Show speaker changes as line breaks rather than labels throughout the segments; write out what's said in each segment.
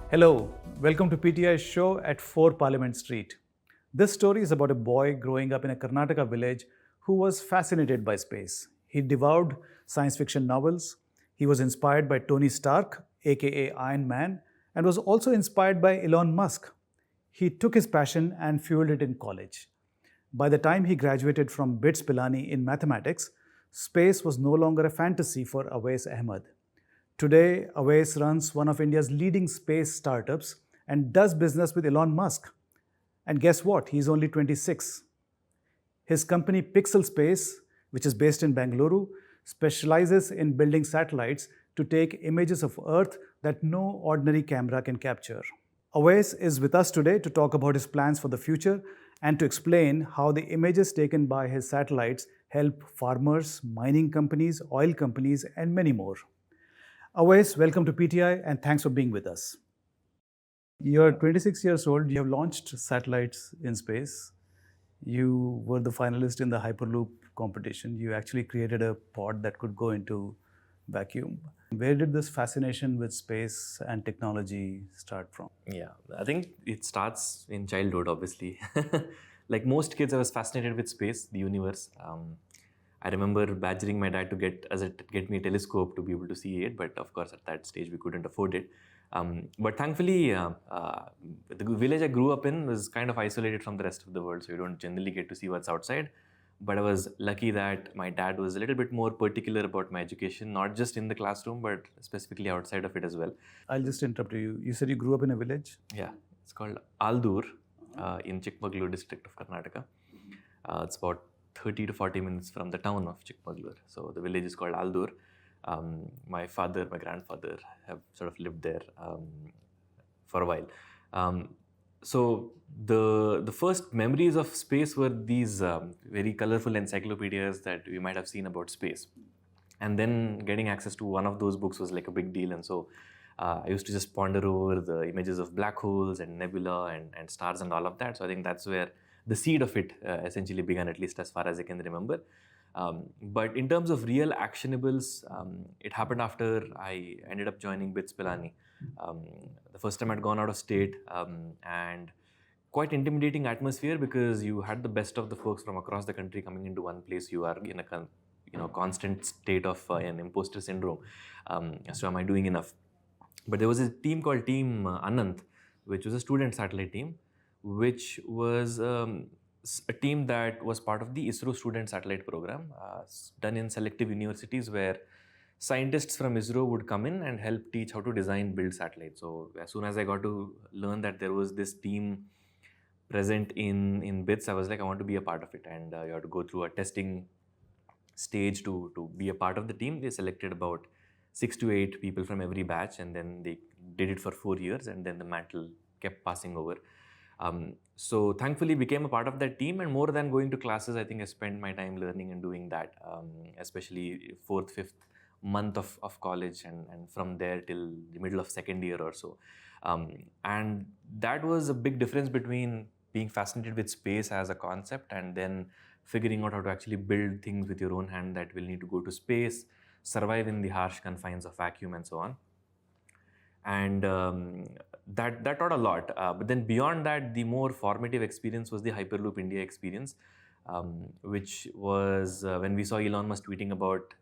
Hello, welcome to PTI's show at 4 Parliament Street. This story is about a boy growing up in a Karnataka village who was fascinated by space. He devoured science fiction novels. He was inspired by Tony Stark, aka Iron Man, and was also inspired by Elon Musk. He took his passion and fueled it in college. By the time he graduated from BITS Pilani in mathematics, space was no longer a fantasy for Awais Ahmed. Today, Awais runs one of India's leading space startups and does business with Elon Musk. And guess what? He's only 26. His company Pixxel Space, which is based in Bengaluru, specializes in building satellites to take images of Earth that no ordinary camera can capture. Awais is with us today to talk about his plans for the future and to explain how the images taken by his satellites help farmers, mining companies, oil companies, and many more. Awais, welcome to PTI and thanks for being with us. You're 26 years old, you have launched satellites in space. You were the finalist in the Hyperloop competition. You actually created a pod that could go into vacuum. Where did this fascination with space and technology start from?
Yeah, I think it starts in childhood, obviously. Like most kids, I was fascinated with space, the universe. I remember badgering my dad to get me a telescope to be able to see it, but of course at that stage we couldn't afford it. But thankfully, the village I grew up in was kind of isolated from the rest of the world, so you don't generally get to see what's outside. But I was lucky that my dad was a little bit more particular about my education, not just in the classroom, but specifically outside of it as well.
I'll just interrupt you. You said you grew up in a village?
Yeah, it's called Aldur in Chikmagalur district of Karnataka. It's about 30 to 40 minutes from the town of Chikmagalur. So the village is called Aldur. My father, my grandfather have sort of lived there for a while. So the first memories of space were these very colorful encyclopedias that we might have seen about space. And then getting access to one of those books was like a big deal. And so I used to just ponder over the images of black holes and nebula and stars and all of that. So I think that's where the seed of it essentially began, at least as far as I can remember. But in terms of real actionables, it happened after I ended up joining BITS Pilani. The first time I'd gone out of state, and quite intimidating atmosphere because you had the best of the folks from across the country coming into one place. You are in a constant state of an imposter syndrome. So am I doing enough? But there was a team called Team Anant, which was a student satellite team, which was a team that was part of the ISRO student satellite program, done in selective universities where scientists from ISRO would come in and help teach how to design, build satellites. So as soon as I got to learn that there was this team present in BITS, I was like, I want to be a part of it. And you have to go through a testing stage to be a part of the team. They selected about 6 to 8 people from every batch, and then they did it for 4 years, and then the mantle kept passing over. So thankfully became a part of that team, and more than going to classes, I think I spent my time learning and doing that, especially 4th, 5th month of college, and from there till the middle of second year or so. And that was a big difference between being fascinated with space as a concept and then figuring out how to actually build things with your own hand that will need to go to space, survive in the harsh confines of vacuum and so on. And that taught a lot. But then beyond that, the more formative experience was the Hyperloop India experience, which was when we saw Elon Musk tweeting about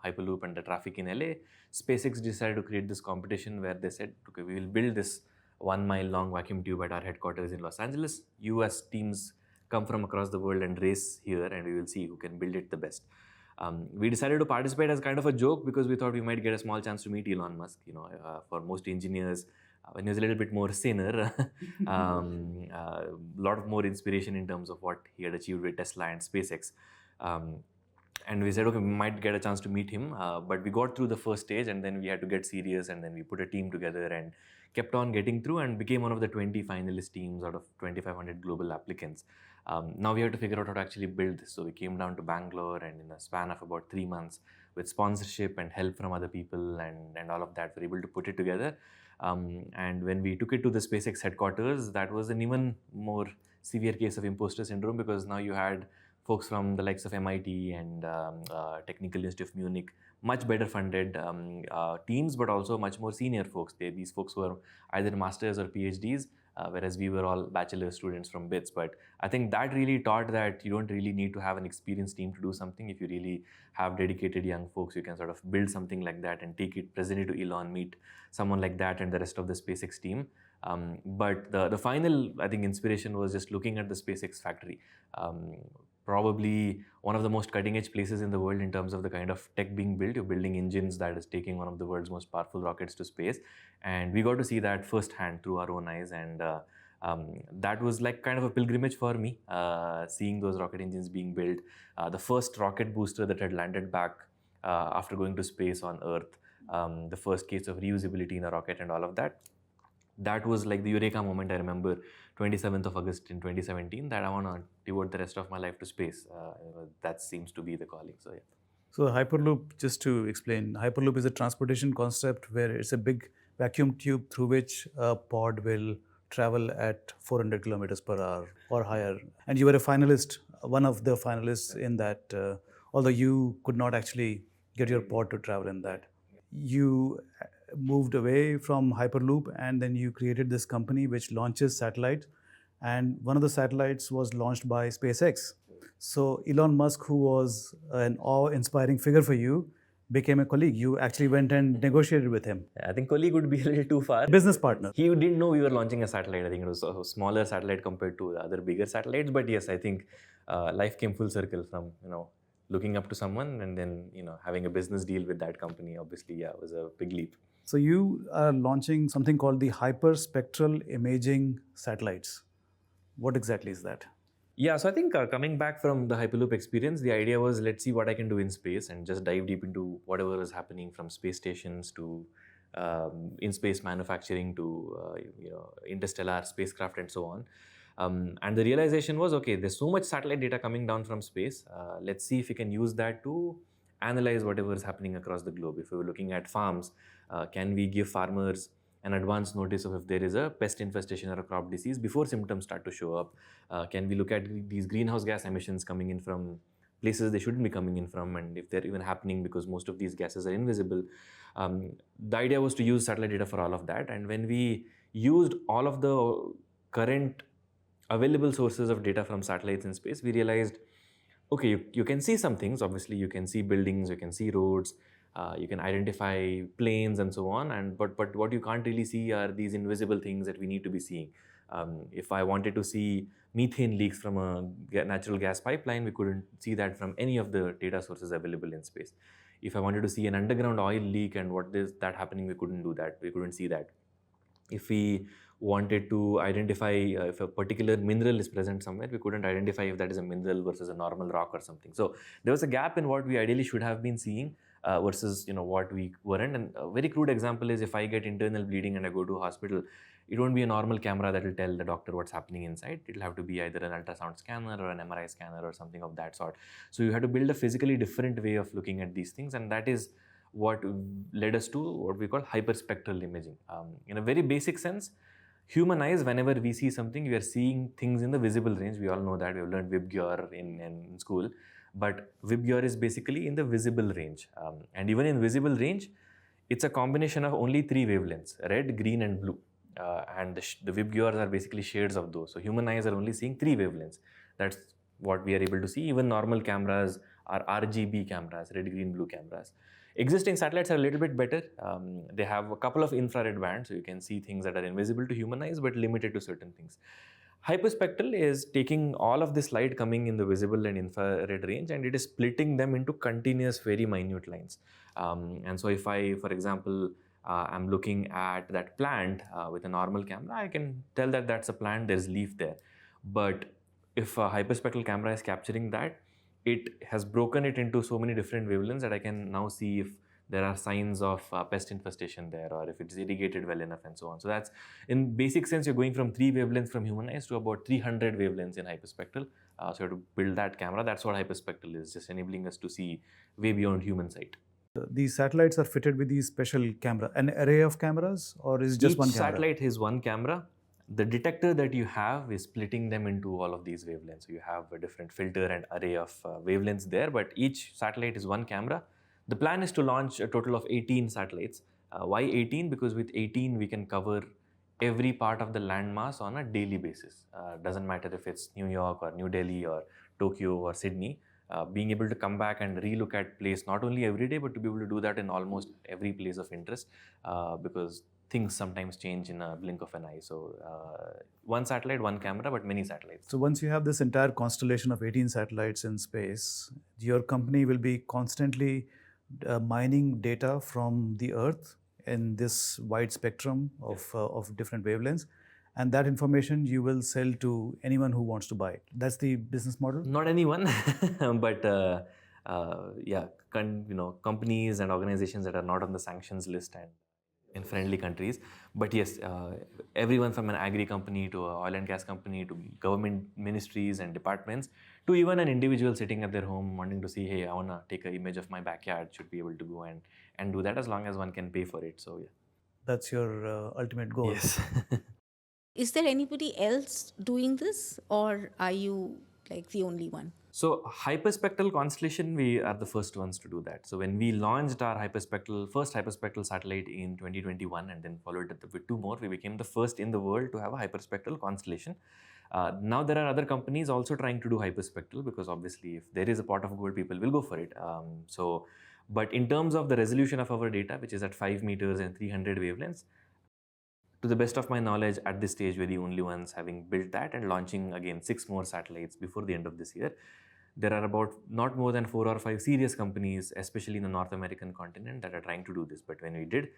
Hyperloop and the traffic in LA. SpaceX decided to create this competition where they said, okay, we will build this 1 mile long vacuum tube at our headquarters in Los Angeles. US teams come from across the world and race here, and we will see who can build it the best. We decided to participate as kind of a joke because we thought we might get a small chance to meet Elon Musk. For most engineers, when he was a little bit more sane,er a lot of more inspiration in terms of what he had achieved with Tesla and SpaceX. And we said, okay, we might get a chance to meet him, but we got through the first stage, and then we had to get serious, and then we put a team together and kept on getting through and became one of the 20 finalist teams out of 2,500 global applicants. Now we have to figure out how to actually build this. So we came down to Bangalore, and in a span of about 3 months, with sponsorship and help from other people and all of that, we're able to put it together. And when we took it to the SpaceX headquarters, that was an even more severe case of imposter syndrome, because now you had folks from the likes of MIT and Technical Institute of Munich, much better funded teams, but also much more senior folks. These folks were either masters or PhDs, whereas we were all bachelor students from BITS. But I think that really taught that you don't really need to have an experienced team to do something. If you really have dedicated young folks, you can sort of build something like that and take it, present it to Elon, meet someone like that and the rest of the SpaceX team. But the final, I think, inspiration was just looking at the SpaceX factory. Probably one of the most cutting edge places in the world in terms of the kind of tech being built. You're building engines that is taking one of the world's most powerful rockets to space. And we got to see that firsthand through our own eyes. And that was like kind of a pilgrimage for me, seeing those rocket engines being built. The first rocket booster that had landed back after going to space on Earth, the first case of reusability in a rocket and all of that. That was like the eureka moment. I remember 27th of August in 2017 that I want to devote the rest of my life to space. That seems to be the calling. So yeah.
So Hyperloop, just to explain, Hyperloop is a transportation concept where it's a big vacuum tube through which a pod will travel at 400 kilometers per hour or higher. And you were a finalist, one of the finalists in that, although you could not actually get your pod to travel in that. You moved away from Hyperloop and then you created this company which launches satellites, and one of the satellites was launched by SpaceX. So Elon Musk, who was an awe-inspiring figure for you, became a colleague. You actually went and negotiated with him.
I think colleague would be a little too far.
Business partner.
He didn't know we were launching a satellite. I think it was a smaller satellite compared to the other bigger satellites. But yes, I think life came full circle from, looking up to someone and then, having a business deal with that company. Obviously, yeah, it was a big leap.
So you are launching something called the hyperspectral imaging satellites. What exactly is that?
Yeah, so I think coming back from the Hyperloop experience, the idea was, let's see what I can do in space and just dive deep into whatever is happening, from space stations to in-space manufacturing to interstellar spacecraft and so on. And the realization was, okay, there's so much satellite data coming down from space. Let's see if we can use that to analyze whatever is happening across the globe. If we were looking at farms, can we give farmers an advance notice of if there is a pest infestation or a crop disease before symptoms start to show up? Can we look at these greenhouse gas emissions coming in from places they shouldn't be coming in from, and if they're even happening because most of these gases are invisible? The idea was to use satellite data for all of that. And when we used all of the current available sources of data from satellites in space, we realized, okay, you can see some things. Obviously, you can see buildings, you can see roads, you can identify planes and so on. But what you can't really see are these invisible things that we need to be seeing. If I wanted to see methane leaks from a natural gas pipeline, we couldn't see that from any of the data sources available in space. If I wanted to see an underground oil leak and what is that happening, we couldn't do that. We couldn't see that. If we wanted to identify if a particular mineral is present somewhere, we couldn't identify if that is a mineral versus a normal rock or something. So there was a gap in what we ideally should have been seeing versus what we weren't. And a very crude example is, if I get internal bleeding and I go to a hospital, it won't be a normal camera that will tell the doctor what's happening inside. It'll have to be either an ultrasound scanner or an MRI scanner or something of that sort. So you have to build a physically different way of looking at these things, and that is what led us to what we call hyperspectral imaging. In a very basic sense, human eyes, whenever we see something, we are seeing things in the visible range. We all know that. We have learned VIBGYOR in school. But VIBGYOR is basically in the visible range. And even in visible range, it's a combination of only 3 wavelengths: red, green, and blue. And the VIBGYORs are basically shades of those. So human eyes are only seeing 3 wavelengths. That's what we are able to see. Even normal cameras are RGB cameras, red, green, blue cameras. Existing satellites are a little bit better. They have a couple of infrared bands, so you can see things that are invisible to human eyes, but limited to certain things. Hyperspectral is taking all of this light coming in the visible and infrared range, and it is splitting them into continuous, very minute lines. And so if I, for example, I'm looking at that plant with a normal camera, I can tell that that's a plant, there's leaf there. But if a hyperspectral camera is capturing that, it has broken it into so many different wavelengths that I can now see if there are signs of pest infestation there, or if it's irrigated well enough and so on. So that's, in basic sense, you're going from 3 wavelengths from human eyes to about 300 wavelengths in hyperspectral. So you have to build that camera. That's what hyperspectral is, just enabling us to see way beyond human sight.
These satellites are fitted with these special camera, an array of cameras, or is it just one camera?
Each satellite has one camera. the detector that you have is splitting them into all of these wavelengths. So you have a different filter and array of wavelengths there, but each satellite is one camera. The plan is to launch a total of 18 satellites. Why 18? Because with 18 we can cover every part of the landmass on a daily basis. Doesn't matter if it's New York or New Delhi or Tokyo or Sydney. Being able to come back and relook at place not only every day, but to be able to do that in almost every place of interest, because things sometimes change in a blink of an eye. So one satellite, one camera, but many satellites.
So once you have this entire constellation of 18 satellites in space, your company will be constantly mining data from the Earth in this wide spectrum of different wavelengths. And that information you will sell to anyone who wants to buy it. That's the business model?
Not anyone, but yeah, companies and organizations that are not on the sanctions list and in friendly countries. But yes, everyone from an agri company to an oil and gas company to government ministries and departments to even an individual sitting at their home wanting to see, hey, I want to take an image of my backyard, should be able to go and do that as long as one can pay for it. So yeah.
That's your ultimate goal.
Yes.
Is there anybody else doing this, or are you like the only one?
So hyperspectral constellation, we are the first ones to do that. So when we launched our first hyperspectral satellite in 2021 and then followed it with 2 more, we became the first in the world to have a hyperspectral constellation. Now there are other companies also trying to do hyperspectral, because obviously if there is a pot of gold, people will go for it. But in terms of the resolution of our data, which is at 5 meters and 300 wavelengths, to the best of my knowledge, at this stage, we're the only ones having built that and launching again 6 more satellites before the end of this year. There are about not more than 4 or 5 serious companies, especially in the North American continent, that are trying to do this. But when we did,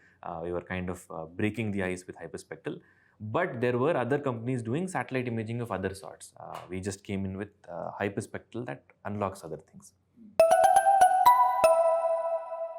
we were kind of breaking the ice with hyperspectral. But there were other companies doing satellite imaging of other sorts. We just came in with hyperspectral that unlocks other things.